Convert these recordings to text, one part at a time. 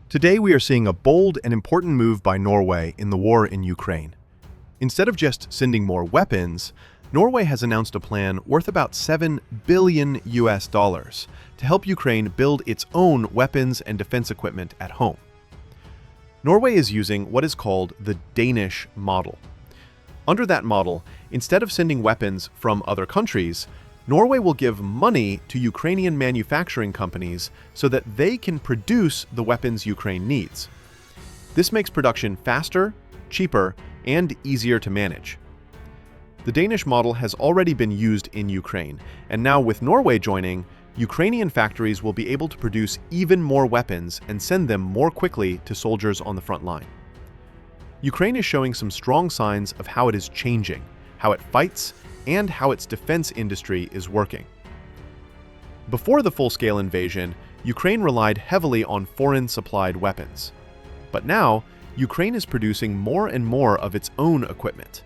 Today we are seeing a bold and important move by Norway in the war in Ukraine. Instead of just sending more weapons, Norway has announced a plan worth about $7 billion to help Ukraine build its own weapons and defense equipment at home. Norway is using what is called the Danish Model. Under that model, instead of sending weapons from other countries, Norway will give money to Ukrainian manufacturing companies so that they can produce the weapons Ukraine needs. This makes production faster, cheaper, and easier to manage. The Danish model has already been used in Ukraine, and now with Norway joining, Ukrainian factories will be able to produce even more weapons and send them more quickly to soldiers on the front line. Ukraine is showing some strong signs of how it is changing, how it fights, and how its defense industry is working. Before the full-scale invasion, Ukraine relied heavily on foreign-supplied weapons. But now, Ukraine is producing more and more of its own equipment.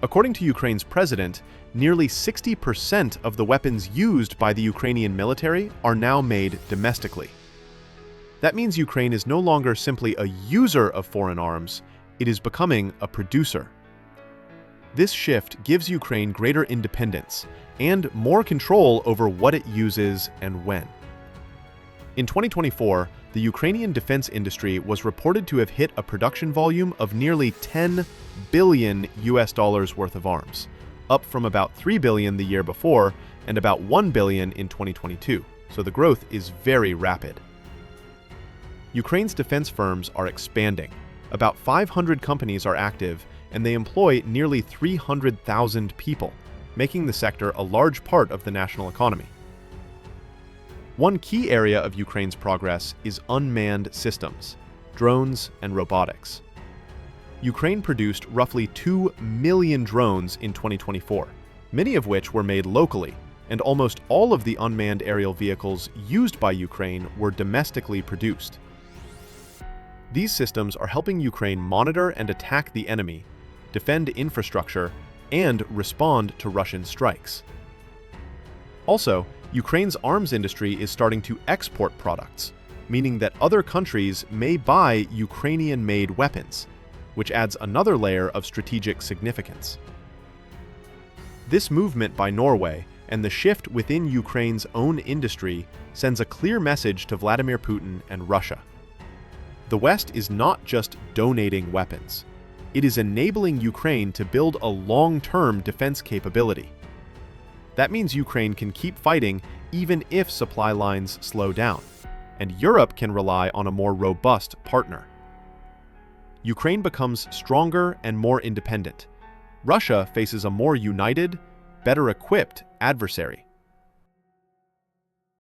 According to Ukraine's president, nearly 60% of the weapons used by the Ukrainian military are now made domestically. That means Ukraine is no longer simply a user of foreign arms, it is becoming a producer. This shift gives Ukraine greater independence and more control over what it uses and when. In 2024, the Ukrainian defense industry was reported to have hit a production volume of nearly $10 billion worth of arms, up from about $3 billion the year before and about $1 billion in 2022, so the growth is very rapid. Ukraine's defense firms are expanding. About 500 companies are active, and they employ nearly 300,000 people, making the sector a large part of the national economy. One key area of Ukraine's progress is unmanned systems, drones and robotics. Ukraine produced roughly 2 million drones in 2024, many of which were made locally, and almost all of the unmanned aerial vehicles used by Ukraine were domestically produced. These systems are helping Ukraine monitor and attack the enemy, defend infrastructure, and respond to Russian strikes. Also, Ukraine's arms industry is starting to export products, meaning that other countries may buy Ukrainian-made weapons, which adds another layer of strategic significance. This movement by Norway and the shift within Ukraine's own industry sends a clear message to Vladimir Putin and Russia. The West is not just donating weapons. It is enabling Ukraine to build a long-term defense capability. That means Ukraine can keep fighting even if supply lines slow down, and Europe can rely on a more robust partner. Ukraine becomes stronger and more independent. Russia faces a more united, better equipped adversary.